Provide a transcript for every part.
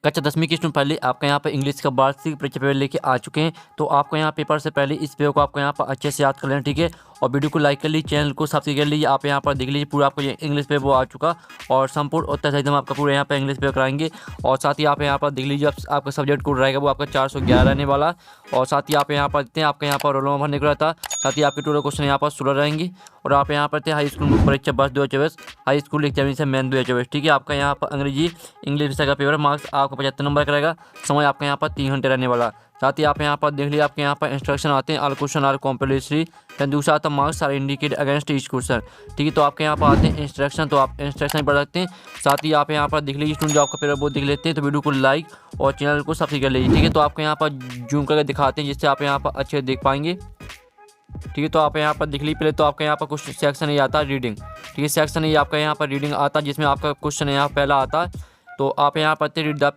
कक्षा 10वीं के स्टूडेंट पहले आपका यहाँ पर इंग्लिश का वार्षिक परीक्षा पेपर लेके आ चुके हैं। तो आपको यहाँ पेपर से पहले इस पेपर को आपको यहाँ पर अच्छे से याद कर लेना, ठीक है। और वीडियो को लाइक कर लीजिए, चैनल को सब्सक्राइब कर लीजिए। आप यहाँ पर देख लीजिए पूरा आपको ये इंग्लिश पेपर वो आ चुका और संपूर्ण उत्तर सहित हम आपका पूरा यहाँ पर इंग्लिश पेपर कराएंगे। और साथ ही आप यहाँ पर देख लीजिए आपका सब्जेक्ट कोड रहेगा वो आपका 411 रहने वाला। और साथ ही आप यहाँ पर देखते हैं आपका यहाँ पर रोल नंबर भरने को रहता है। साथ ही आपके टोटल क्वेश्चन यहाँ पर 16 रहेंगे। और आप यहाँ पर थे हाई स्कूल मुख्य परीक्षा वर्ष 2024, हाई स्कूल एग्जामिनेशन मेन 2024, ठीक है। आपका यहाँ पर अंग्रेजी इंग्लिश विषय का पेपर मार्क्स आपको 75 नंबर का रहेगा। समय आपका यहाँ पर 3 घंटे रहने वाला। साथ ही आप यहाँ पर देख लीजिए आपके यहाँ पर इंस्ट्रक्शन आते हैं, ऑल क्वेश्चन आर कॉम्पल्सरी। फिर दूसरा आता है marks are indicate against each question, ठीक है। तो आपके यहाँ पर आते हैं इंस्ट्रक्शन, तो आप इंस्ट्रक्शन पढ़ सकते हैं। साथ ही आप यहाँ पर देख लीजिए स्टूडेंट जो आपका पेपर वो देख लेते हैं, तो वीडियो को लाइक और चैनल को सब्सक्राइब कर लीजिए, ठीक है। तो आपको यहाँ पर जूम करके दिखाते हैं जिससे आप यहाँ पर अच्छे देख पाएंगे, ठीक है। तो आप यहाँ पर देख लीजिए पहले तो आपका यहाँ पर कुछ सेक्शन ये आता है रीडिंग, ठीक है। सेक्शन ये आपका यहाँ पर रीडिंग आता है जिसमें आपका क्वेश्चन यहाँ पहला आता है। तो आप यहाँ पर रीड द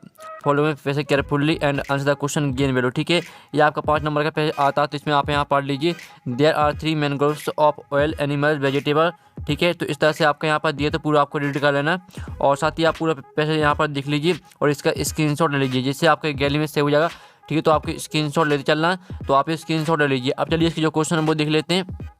फॉलोइंग पैसे carefully and answer the question gain value, ठीक है। ये आपका 5 नंबर का पेज आता है। तो इसमें आप यहाँ पढ़ लीजिए there are 3 main groups of oil animal vegetable, ठीक है। तो इस तरह से आपका यहाँ पर दिए तो पूरा आपको रीड कर लेना। और साथ ही आप पूरा पैसे यहाँ पर देख लीजिए और इसका स्क्रीनशॉट ले लीजिए जिससे आपके गैलरी में सेव हो जाएगा, ठीक है। तो आपके स्क्रीनशॉट लेते चलना, तो आप स्क्रीनशॉट ले लीजिए। अब चलिए इसके जो क्वेश्चन है वो देख लेते हैं।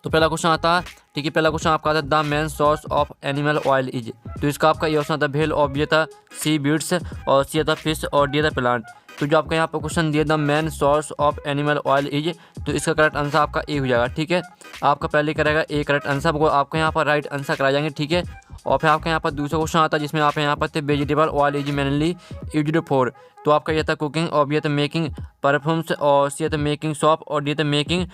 तो पहला क्वेश्चन आता है, ठीक है। पहला क्वेश्चन आपका आता है the main source of animal oil is, तो इसका आपका ये ऑप्शन आता है भेल ऑफ, बी था सी बीड्स और सी था फिश और डी था प्लांट। तो जो आपका यहाँ पर क्वेश्चन दिया the main source of animal oil is, तो इसका करेक्ट आंसर आपका ए हो जाएगा, ठीक है। आपका पहले करेगा ए करेक्ट आंसर, आपको यहाँ पर राइट आंसर कराए जाएंगे, ठीक है। और फिर आपका यहाँ पर दूसरा क्वेश्चन आता है जिसमें आप यहाँ पर थे vegetable oil is mainly used for, तो आपका ये था कुकिंग और बी था मेकिंग परफ्यूम्स और सी था मेकिंग सॉप और डी था मेकिंग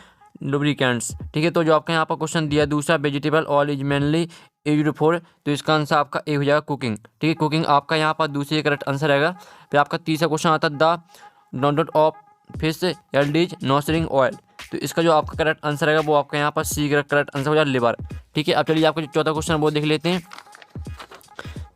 लुब्रिकेंट्स, ठीक है। तो जो आपका यहाँ पर क्वेश्चन दिया दूसरा vegetable oil is mainly used for, तो इसका आंसर आपका ए हो जाएगा कुकिंग, ठीक है। कुकिंग आपका यहाँ पर दूसरी करेक्ट आंसर रहेगा। फिर आपका तीसरा क्वेश्चन आता है the knot of fish elders nourishing oil, तो इसका जो आपका करेक्ट आंसर रहेगा वो आपका यहाँ पर सी करेक्ट आंसर हो जाएगा लिवर, ठीक है। अब चलिए आपका जो चौथा क्वेश्चन वो देख लेते हैं।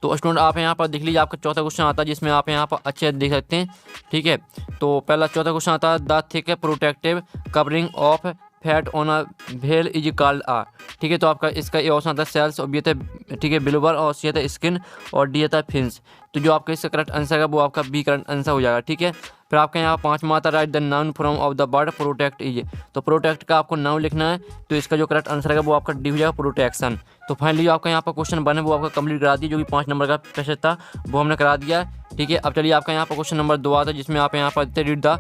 तो स्टूडेंट आप यहाँ पर देख लीजिए आपका चौथा क्वेश्चन आता है जिसमें आप यहाँ पर अच्छे देख सकते हैं, ठीक है। तो पहला चौथा क्वेश्चन आता है the thick protective covering of fat on a भेल इज कॉल्ड आ, ठीक है। तो आपका इसका ये ऑप्शन आता है सेल्स और बी था, ठीक है, बिलोवर और सी था स्किन और डी था फिन्स। तो जो आपका इसका करेक्ट आंसर है वो आपका बी करेक्ट आंसर हो जाएगा, ठीक है। फिर आपका यहाँ 5वां आता है right the noun from of the bird protect is, तो प्रोटेक्ट का आपको नाउन लिखना है। तो इसका जो करेक्ट आंसर है वो आपका डी हो जाएगा प्रोटेक्शन। तो फाइनली जो आपका यहाँ पर क्वेश्चन बने वो आपका कंप्लीट करा दिया, जो कि 5 नंबर का पैसेज था वो हमने करा दिया, ठीक है। अब चलिए आपका यहाँ पर क्वेश्चन नंबर 2 आता है जिसमें आप यहाँ पर read the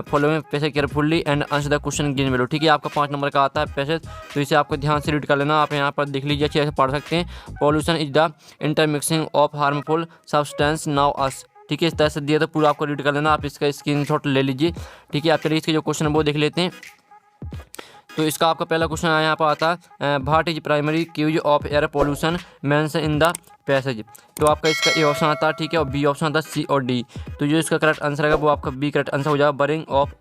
following passage carefully and answer the question gain value, ठीक है। आपका 5 नंबर का आता है पैसेज, तो इसे आपको ध्यान से रीड कर लेना। आप यहाँ पर देख लीजिए अच्छे से पढ़ सकते हैं। Pollution is the intermixing of harmful substance now us, ठीक है। इस तरह से दिया तो पूरा आपको रीड कर लेना। आप इसका स्क्रीनशॉट ले लीजिए, ठीक है। आप चलिए इसके जो क्वेश्चन है वो देख लेते हैं। तो इसका आपका पहला क्वेश्चन यहाँ पर आता है what is primary cause of air pollution mention in the passage, तो आपका इसका ए ऑप्शन आता है, ठीक है। और बी ऑप्शन आता है सी और डी, तो जो इसका करेक्ट आंसर है वो आपका बी करेक्ट आंसर हो जाएगा burning of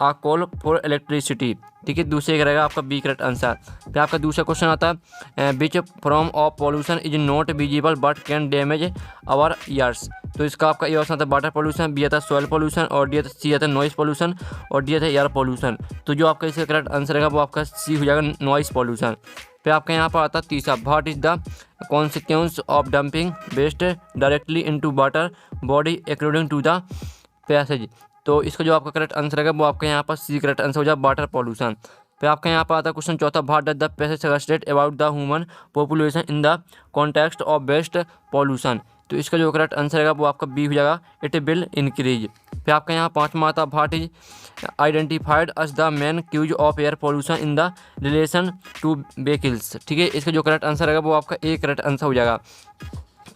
a coal for electricity, ठीक है। दूसरे का रहेगा आपका बी करेक्ट आंसर। फिर आपका दूसरा क्वेश्चन आता है which form of pollution is not visible but can damage our ears, तो इसका आपका ये ऑप्शन आता है वाटर पॉल्यूशन, बी आता है सॉइल पॉल्यूशन और डी सी आता है नॉइस पॉल्यूशन और डी आता है एयर पॉल्यूशन। तो जो आपका इसका करेक्ट आंसर रहेगा वो आपका सी हो जाएगा नॉइस पॉल्यूशन। फिर आपका यहाँ पर आता है तीसरा what is the consequence of dumping waste directly into water body according to the passage, तो इसका जो आपका करेक्ट आंसर रहेगा वो आपका यहाँ पर सी करेक्ट आंसर हो जाएगा वाटर पॉल्यूशन। फिर आपका यहाँ पर आता है क्वेश्चन चौथा what does the passage suggest about the human population in the context of waste pollution, तो इसका जो करेक्ट आंसर रहेगा वो आपका बी हो जाएगा इट विल इंक्रीज। फिर आपका यहाँ 5वां आता है what is identified as the main cause of air pollution in the relation to vehicles, ठीक है। इसका जो करेक्ट आंसर रहेगा वो आपका ए करेक्ट आंसर हो जाएगा।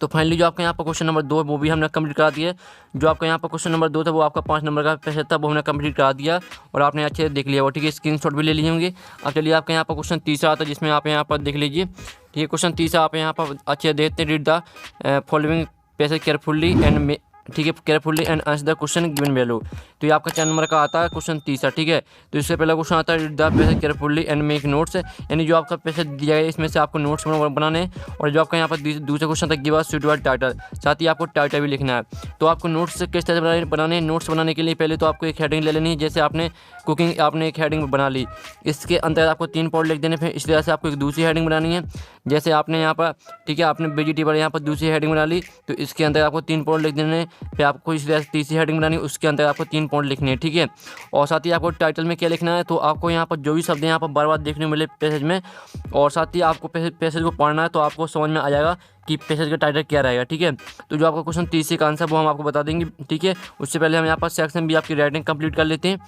तो फाइनली जो आपका यहाँ पर क्वेश्चन नंबर 2 वो भी हमने कंप्लीट करा दिया। जो आपका यहाँ पर क्वेश्चन नंबर 2 था वो आपका 5 नंबर का पैसेज था वो हमने कंप्लीट करा दिया और आपने अच्छे से देख लिया वो, ठीक है। स्क्रीनशॉट भी ले लिए होंगे। अब चलिए आपका यहाँ पर क्वेश्चन तीसरा आता है जिसमें आप यहाँ पर देख लीजिए, ठीक है। क्वेश्चन तीसरा आप यहाँ पर अच्छे से देखते हैं read the following passage carefully and, ठीक है, carefully and answer the question given value, तो ये आपका 4 नंबर का आता है क्वेश्चन तीसरा, ठीक है। तो इससे पहला क्वेश्चन आता है read the passage carefully and make notes, यानी जो आपका पैसेज दिया गया इसमें से आपको नोट्स बनाने, और जो आपका यहाँ पर दूसरा क्वेश्चन था गिव अस सुटेबल टाइटल, साथ ही आपको टाइटल भी लिखना है। तो आपको नोट्स किस तरह से बनाने हैं, नोट्स बनाने के लिए पहले तो आपको एक हेडिंग ले लेनी है। जैसे आपने कुकिंग आपने एक हेडिंग बना ली, इसके अंदर आपको 3 पॉइंट लिख देने, फिर इस तरह से आपको एक दूसरी हेडिंग बनानी है जैसे आपने यहाँ पर ठीक है आपने वेजिटेबल यहाँ पर दूसरी हेडिंग बना ली, तो इसके अंदर आपको 3 पॉइंट लिख देने हैं। फिर आपको इस तरह से तीसरी हेडिंग बनानी, उसके अंदर आपको 3 पॉइंट लिखने हैं, ठीक है। और साथ ही आपको टाइटल में क्या लिखना है, तो आपको यहाँ पर जो भी शब्द यहाँ पर बार बार देखने को मिले पैसेज में, और साथ ही आपको पैसेज को पढ़ना है, तो आपको समझ में आ जाएगा कि पैसेज का टाइटल क्या रहेगा, ठीक है। तो जो आपका क्वेश्चन 30 का आंसर वो हम आपको बता देंगे, ठीक है। उससे पहले हम यहाँ पर सेक्शन भी आपकी राइटिंग कंप्लीट कर लेते हैं।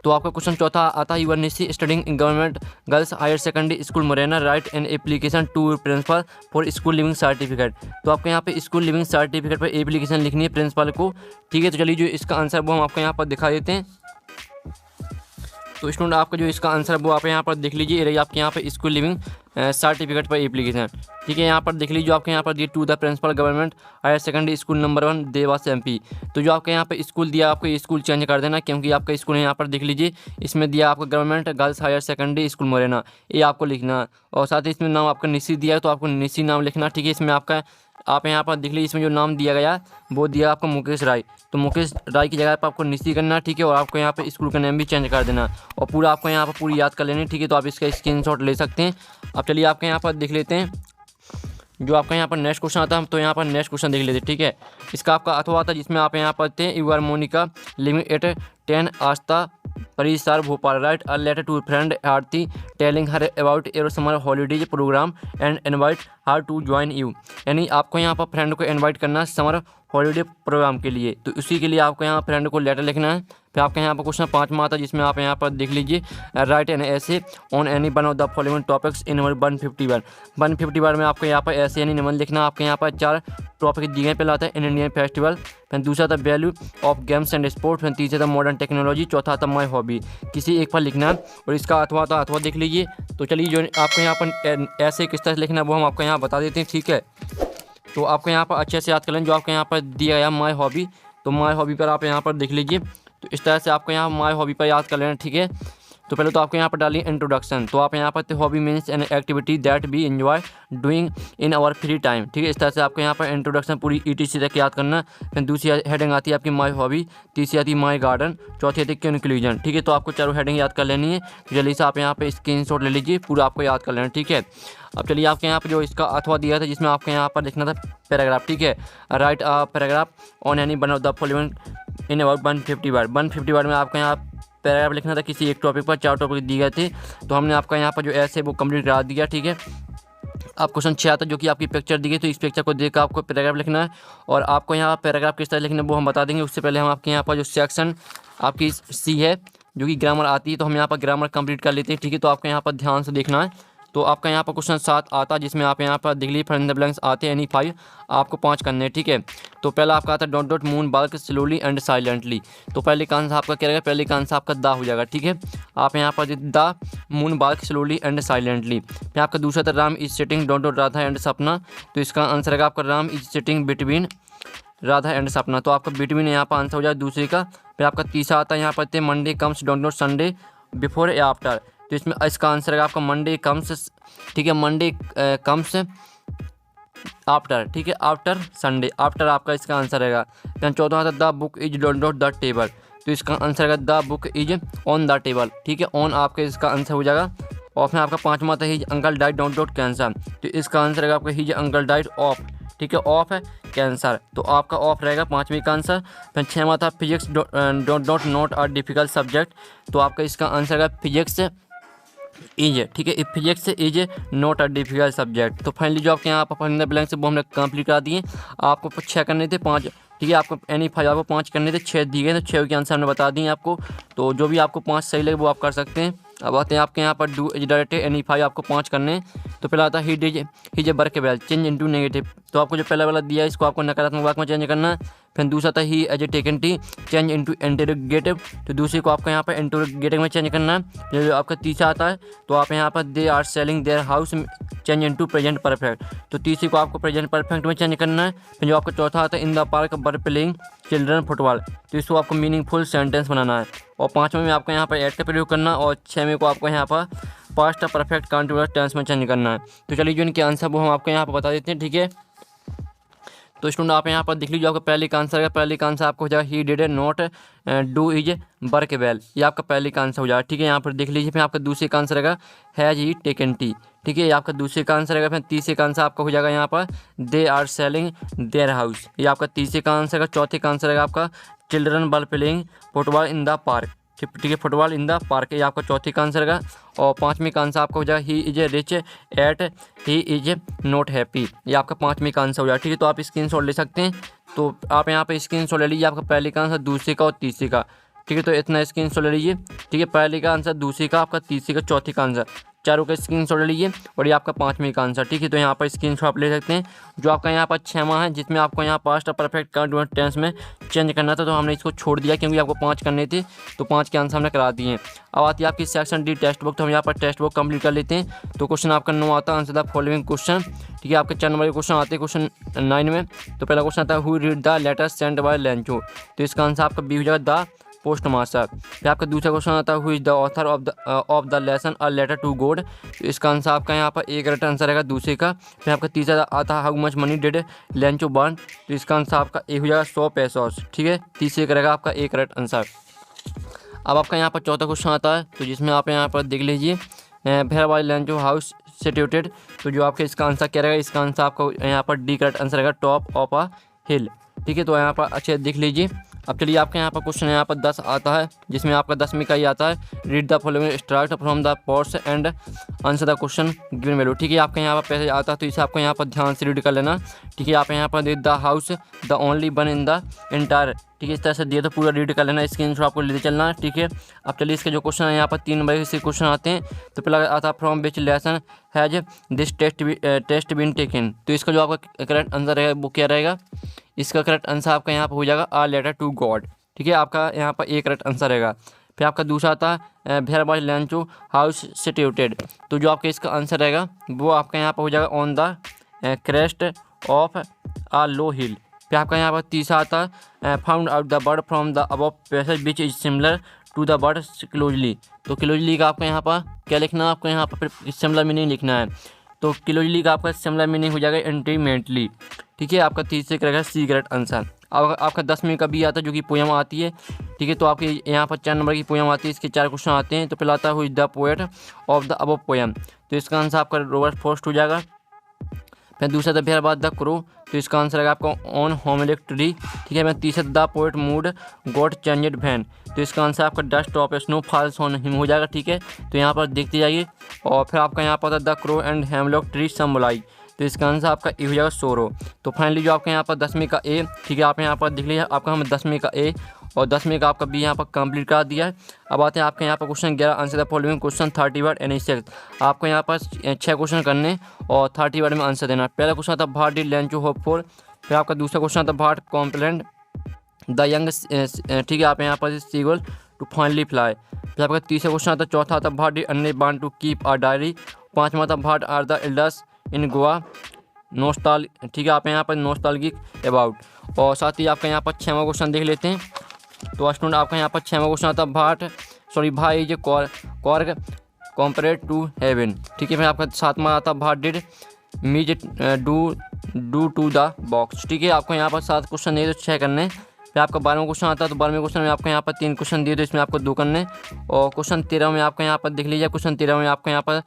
तो आपका क्वेश्चन चौथा आता है, you are Nishi studying in government girls higher secondary school Morena, write an application to principal for school leaving certificate. तो आपको यहाँ पे स्कूल लिविंग सर्टिफिकेट पर एप्लीकेशन लिखनी है प्रिंसिपल को, ठीक है। तो चलिए जो इसका आंसर वो हम आपको यहाँ पर दिखा देते हैं। तो स्टूडेंट आपका जो इसका आंसर वो आप यहाँ पर देख लीजिए, ये रही आपके यहाँ पे स्कूल लिविंग सर्टिफिकेट पर एप्लीकेशन, ठीक है। यहाँ पर देख लीजिए आपके यहाँ पर दिए to the principal government higher secondary school number 1 Dewas MP। तो जो आपके यहाँ पे स्कूल दिया आपको ये स्कूल चेंज कर देना, क्योंकि आपका स्कूल है यहाँ पर देख लीजिए, इसमें दिया आपको government girls higher secondary school Morena, ये आपको लिखना है। और साथ ही इसमें नाम आपका निशी दिया है, तो आपको निशी नाम लिखना, ठीक है। इसमें आपका आप यहाँ पर देख लीजिए, इसमें जो नाम दिया गया वो दिया आपको मुकेश राय, तो मुकेश राय की जगह पर आपको निशी करना, ठीक है। और आपको यहाँ पे स्कूल का नेम भी चेंज कर देना, और पूरा आपको यहाँ पर पूरी याद कर लेनी, ठीक है। तो आप इसका स्क्रीनशॉट ले सकते हैं। अब चलिए आपके यहाँ पर देख लेते हैं जो आपका यहाँ पर नेक्स्ट क्वेश्चन आता है, तो यहाँ पर नेक्स्ट क्वेश्चन देख लेते हैं, ठीक है। इसका आपका अथवा आता है, जिसमें आप यहाँ पर थे, you are Monica living at 10 Aastha Parisar Bhopal, write a letter to friend Aarti telling her about your summer holidays programme and invite her to join you. यानी आपको यहाँ पर फ्रेंड को इनवाइट करना है समर हॉलीडे प्रोग्राम के लिए, तो उसी के लिए आपको यहाँ फ्रेंड को लेटर लिखना है। फिर आपके यहाँ पर क्वेश्चन 5 आता है, जिसमें आप यहाँ पर देख लीजिए, राइट एन ऐसे on any one of the following topics in 151। 151 में आपको यहाँ पर ऐसे यानी निबंध लिखना। आपके यहाँ पर 4 टॉपिक दिए गए, पहला आता है इंडियन फेस्टिवल, फिर दूसरा था value of games and sport, फिर तीसरा था मॉडर्न टेक्नोलॉजी, चौथा था माई हॉबी। किसी एक पर लिखना है, और इसका अथवा था अथवा देख लीजिए। तो चलिए जो आपको यहाँ पर ऐसे किस तरह से लिखना है वो हम आपको यहाँ बता देते हैं, ठीक है। तो आपको यहाँ पर अच्छे से याद कर लें, जो आपको यहाँ पर दिया गया माई हॉबी, तो माई हॉबी पर आप यहाँ पर देख लीजिए। तो इस तरह से आपको यहाँ माई हॉबी पर याद कर लेना, ठीक है। तो पहले तो आपको यहाँ पर डालिए इंट्रोडक्शन, तो आप यहाँ पर hobby means an activity that we enjoy doing in our free time, ठीक है। इस तरह से आपको यहाँ पर इंट्रोडक्शन पूरी ETC तक याद करना। फिर दूसरी हेडिंग आती है आपकी माई हॉबी, तीसरी आती है माई गार्डन, चौथी आती है कंक्लूजन, ठीक है। तो आपको चारों हेडिंग याद कर लेनी है। तो जल्दी से आप यहाँ पर स्क्रीनशॉट ले लीजिए, पूरा आपको याद कर लेना, ठीक है। अब चलिए आपके यहाँ पर जो इसका अथवा दिया था, जिसमें आपको यहाँ पर लिखना था पैराग्राफ, ठीक है। Right a paragraph on any one of the following in about 150 word. 150 word में आपको यहाँ पैराग्राफ लिखना था किसी एक टॉपिक पर, 4 टॉपिक दिए गए थे, तो हमने आपका यहाँ पर जो ऐसे वो कंप्लीट करा दिया, ठीक है। अब क्वेश्चन 6 आता है, जो कि आपकी पिक्चर दी गई, तो इस पिक्चर को देखकर आपको पैराग्राफ लिखना है, और आपको यहाँ पैराग्राफ किस तरह लिखना है वो हम बता देंगे। उससे पहले हम आपके यहाँ पर जो सेक्शन आपकी C है, जो कि ग्रामर आती है, तो हम यहाँ पर ग्रामर कंप्लीट कर लेते हैं, ठीक है। तो आपको यहाँ पर ध्यान से देखना है। तो आपका यहाँ पर क्वेश्चन 7 आता है, जिसमें आप यहाँ पर देख लीजिए फिल इन द ब्लैंक्स आते हैं, एनी 5 आपको 5 करने हैं, ठीक है। तो पहला आपका आता है dot dot moon bulk slowly and silently. तो पहले का आंसर आपका क्या रहेगा, पहले का आंसर आपका दा हो जाएगा, ठीक है। आप यहाँ पर the moon bulk slowly and silently. फिर आपका दूसरा था Ram is sitting dot dot Radha and सपना, तो इसका आंसर रहेगा आपका Ram is sitting between Radha and सपना, तो आपका बिटवीन यहाँ पर आंसर हो जाए दूसरे का। फिर आपका तीसरा आता है यहाँ पर Monday comes dot dot Sunday before या आफ्टर, तो इसमें इसका आंसर है आपका मंडे कम्स, ठीक है। मंडे कम्स आफ्टर, ठीक है, आफ्टर संडे, आफ्टर आपका इसका आंसर रहेगा। फिर चौथा आता है the book is dot dot the table, तो इसका आंसर रहेगा the book is on the table, ठीक है। ऑन आपका इसका आंसर हो जाएगा। और फिर आपका पाँचवा आता है his uncle died dot dot cancer, तो इसका आंसर रहेगा आपका हिज अंकल डाइड ऑफ, ठीक है, ऑफ है कैंसर, तो आपका ऑफ रहेगा 5वीं का आंसर। फिर 6वां था physics dot dot not a difficult subject, तो आपका इसका आंसर रहेगा फिजिक्स इज, ठीक है, physics is not a difficult subject. तो फाइनली जो आपके यहाँ पर फिल इन द ब्लैंक्स वो हमने कंप्लीट करा दिए। आपको 6 करने थे, 5, ठीक है। आपको एनी 5 आपको 5 करने थे, 6 दिए गए, तो 6 के आंसर हमने बता दिए आपको। तो जो भी आपको 5 सही लगे वो आप कर सकते हैं। अब आते हैं आपके यहाँ पर डू इज डायरेक्ट एनी 5 आपको 5 करने हैं। तो पहला आता है he J work well change into negative, तो आपको जो पहला वाला दिया है इसको आपको नकारात्मक वाक्य में चेंज करना है। फिर दूसरा था he has a taken tea change into interrogative, तो दूसरे को आपको यहाँ पर इंटरोगेटिव में चेंज करना है। जो आपका तीसरा आता है, तो आप यहाँ पर they are selling their house change into present perfect, तो तीसरे को आपको प्रेजेंट परफेक्ट में चेंज करना है। फिर जो आपका चौथा आता है in the park were playing children football, तो इसको आपको मीनिंगफुल सेंटेंस बनाना है। और 5वें में आपको यहाँ पर एट का प्रयोग करना, और 6वें को आपको यहाँ पर पास्ट परफेक्ट कंटिन्यूअस टेंस में चेंज करना है। तो चलिए जो इनके आंसर वो हम आपको यहाँ पर बता देते हैं, ठीक है। तो स्टूडेंट आप यहाँ पर देख लीजिए, आपका पहले का आंसर है, पहले का आंसर आपको हो जाएगा he did not do is work well, ये आपका पहले का आंसर हो जाएगा। ठीक है, यहाँ पर देख लीजिए। फिर आपका दूसरे का आंसर रहेगा हैज ही टेकन टी। ठीक है, ये आपका दूसरे का आंसर रहेगा। फिर तीसरे का आंसर आपका हो जाएगा यहाँ पर they are selling their house, ये आपका तीसरे का आंसर रहेगा। चौथे का आंसर रहेगा आपका children were playing football in the park. ठीक है, फुटबॉल इन द पार्क, ये आपका चौथे का आंसर रहेगा। और पाँचवीं का आंसर आपका हो जाएगा he is a rich yet he is not happy, ये आपका पाँचवीं का आंसर हो जाएगा। ठीक है, तो आप स्क्रीनशॉट ले सकते हैं। तो आप यहाँ पे स्क्रीनशॉट ले लीजिए, आपका पहले का आंसर, दूसरे का और तीसरे का। ठीक है, तो इतना स्क्रीनशॉट ले लीजिए। ठीक है, पहले का आंसर, दूसरे का, आपका तीसरे का, चौथे का आंसर, चारों का स्क्रीनशॉट ले लीजिए। और ये आपका पाँचवीं का आंसर। ठीक है, तो यहाँ पर स्क्रीनशॉट आप ले सकते हैं। जो आपका यहाँ पर 6 माह है, जिसमें आपको यहाँ पास्ट परफेक्ट कंटिन्यूअस टेंस में चेंज करना था, तो हमने इसको छोड़ दिया क्योंकि आपको 5 करने थे, तो 5 के आंसर हमने करा दिए हैं। अब आती है आपकी सेक्शन डी टेक्स्ट बुक, तो हम यहाँ पर टेक्स्ट बुक कंप्लीट कर लेते हैं। तो क्वेश्चन आपका 9 आता है, आंसर द फॉलोइंग क्वेश्चन। ठीक है, आपके 4 नंबर के क्वेश्चन आते हैं क्वेश्चन 9 में। तो पहला क्वेश्चन आता है who read the letter send by Lencho, तो इसका आंसर आपका बी हो जाएगा द पोस्ट मास्टर। फिर आपका दूसरा क्वेश्चन आता है who is the author of the lesson a letter to God, तो इसका आंसर आपका यहाँ पर एक करेक्ट आंसर रहेगा दूसरे का। फिर आपका तीसरा आता है how much money did Lencho burn, तो इसका आंसर आपका एक हो जाएगा 100 पैसोस। ठीक है, तीसरे का रहेगा आपका एक करेक्ट आंसर। अब आपका यहाँ पर चौथा क्वेश्चन आता है, तो जिसमें आप यहाँ पर देख लीजिए where was Lencho house situated, तो जो आपका इसका आंसर क्या रहेगा, इसका आंसर आपका यहाँ पर डी करेक्ट आंसर रहेगा टॉप ऑफ अ हिल। ठीक है, तो यहाँ पर अच्छे देख लीजिए। अब चलिए आपके यहाँ पर क्वेश्चन यहाँ पर 10 आता है, जिसमें आपका 10वीं का ही आता है read the following extract from the ports and answer the question given value. ठीक है, आपके यहाँ पर पैसे आता है, तो इसे आपको यहाँ पर ध्यान से रीड कर लेना। ठीक है, आप यहाँ पर read the house the only one in the entire, ठीक है, इस तरह से दिए तो पूरा रीड कर लेना, स्क्रीनशॉट आपको लेते चलना है। ठीक है, अब चलिए इसके जो क्वेश्चन है यहाँ पर 3 नंबर से क्वेश्चन आते हैं। तो पहला आता है from which lesson has this test been taken, तो इसका जो आपका करेक्ट आंसर है वो क्या रहेगा, इसका करेक्ट आंसर आपका यहाँ पर हो जाएगा आ लेटर टू गॉड। ठीक है, आपका यहाँ पर एक करेक्ट आंसर रहेगा। फिर आपका दूसरा आता है where was Lencho house situated, तो जो आपका इसका आंसर रहेगा वो आपका यहाँ पर हो जाएगा on the crest of a low hill. फिर आपका यहाँ पर तीसरा आता है found out the bird from the above passage which is similar to the bird closely, तो क्लोजली का आपका यहाँ पर क्या लिखना है, आपको यहाँ पर सिमिलर मीनिंग लिखना है। तो क्लोजली का आपका सिमिलर मीनिंग हो जाएगा इंटीमेटली। ठीक है, आपका तीसरे का रहेगा सी करेक्ट आंसर। अब आपका 10वीं का भी आता है जो कि पोएम आती है। ठीक है, तो आपके यहाँ पर 4 नंबर की पोएम आती है, इसके 4 क्वेश्चन आते हैं। तो पहला आता है who is the poet of the above poem, तो इसका आंसर आपका रॉबर्ट फ्रॉस्ट हो जाएगा। फिर दूसरा था वेयर वाज द क्रो, तो इसका आंसर आएगा आपका ऑन होमलेक ट्री। ठीक है, मैं तीसरा the poet mood got changed when, तो इसका आंसर आपका dust of snow falls on him हो जाएगा। ठीक है, तो यहाँ पर देखते जाइए। और फिर आपका यहाँ पर the crow and hemlock tree symbolize, तो इसका आंसर आपका ए हो जाएगा सोरो। तो फाइनली जो आपका यहाँ पर 10वीं का ए, ठीक है, आप यहाँ पर देख लीजिए, आपका हम 10वीं का ए और 10वीं का आपका बी यहाँ पर कंप्लीट करा दिया है। अब आते हैं आपके यहाँ पर question 11 answer the following question 30 word any 6, आपको यहाँ पर 6 क्वेश्चन करने और 30 वर्ड में आंसर देना। पहला क्वेश्चन आता है भाट डिड लेंचो होप फॉर, फिर आपका दूसरा क्वेश्चन आता है भाट कॉम्प्लेंट द यंग, ठीक है, आप यहाँ पर सीगल टू फाइनली फ्लाई। फिर आपका तीसरा क्वेश्चन आता है, चौथा आता है भाट डिड अन्य बान टू कीप आ डायरी, पाँचवा आता है what are the elders in Goa नोस्टाल, ठीक है, आप यहाँ पर नोस्टाल्जिक अबाउट। और साथ ही आपका यहाँ पर 6वां क्वेश्चन देख लेते हैं। तो स्टूडेंट आपका यहाँ पर 6वां क्वेश्चन आता है भाई इज कॉर्ग कॉम्परेट टू हेवन। ठीक है, फिर आपका 7वां आता है भाट डिड मीज डू टू द बॉक्स। ठीक है, आपको यहाँ पर 7 क्वेश्चन दिए तो 6 करने। फिर आपका 12वां क्वेश्चन आता है, तो 12वें क्वेश्चन में आपको यहाँ पर 3 क्वेश्चन दिए तो इसमें आपको 2 करने। और क्वेश्चन 13 में आपका यहाँ पर देख लीजिए, क्वेश्चन 13 में आपको यहाँ पर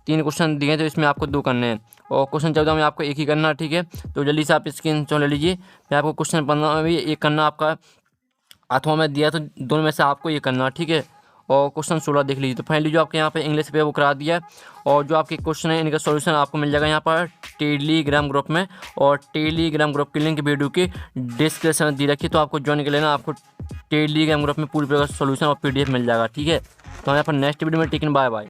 3 क्वेश्चन दिए तो इसमें आपको 2 करने हैं। और क्वेश्चन 14 में आपको 1 ही करना है। ठीक है, तो जल्दी से आप स्क्रीनशॉट ले लीजिए। फिर आपको क्वेश्चन 15 में भी 1 करना, आपका हाथों में दिया तो दोनों में से आपको ये करना। ठीक है, और क्वेश्चन 16 देख लीजिए। तो फाइनली जो आपके यहाँ पे इंग्लिश पे वो करा दिया है। और जो आपके क्वेश्चन है इनका सॉल्यूशन आपको मिल जाएगा यहाँ पर टेलीग्राम ग्रुप में, और टेलीग्राम ग्रुप की लिंक वीडियो की डिस्क्रिप्शन में दी रखी है, तो आपको ज्वाइन कर लेना। आपको टेलीग्राम ग्रुप में पूरी प्रकार सॉल्यूशन और PDF मिल जाएगा। ठीक है, तो हम यहाँ पर नेक्स्ट वीडियो में टेकिन बाय बाय।